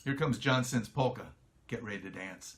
Here comes John Sin's polka. Get ready to dance.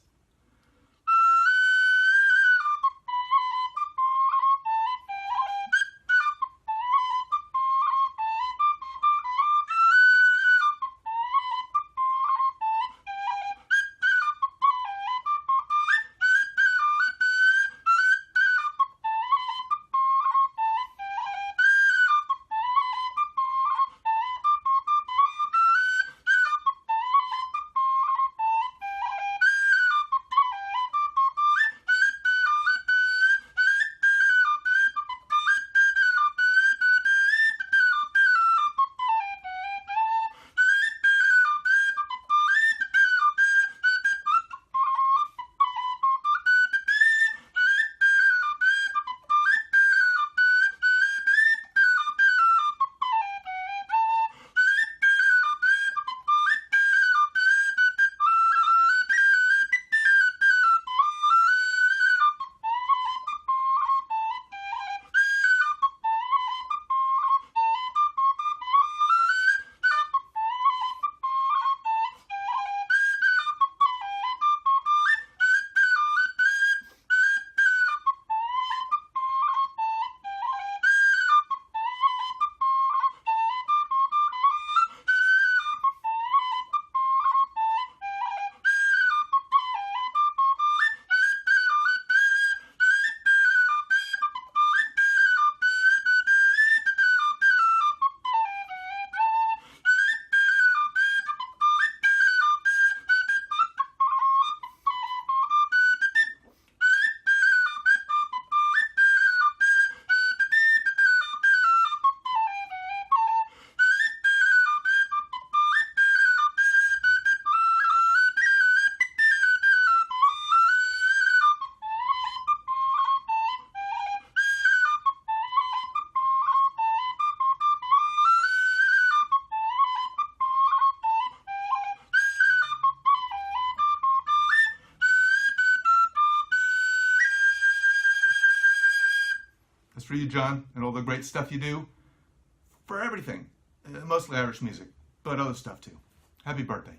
That's for you, John, and all the great stuff you do for everything. Mostly Irish music, but other stuff too. Happy birthday.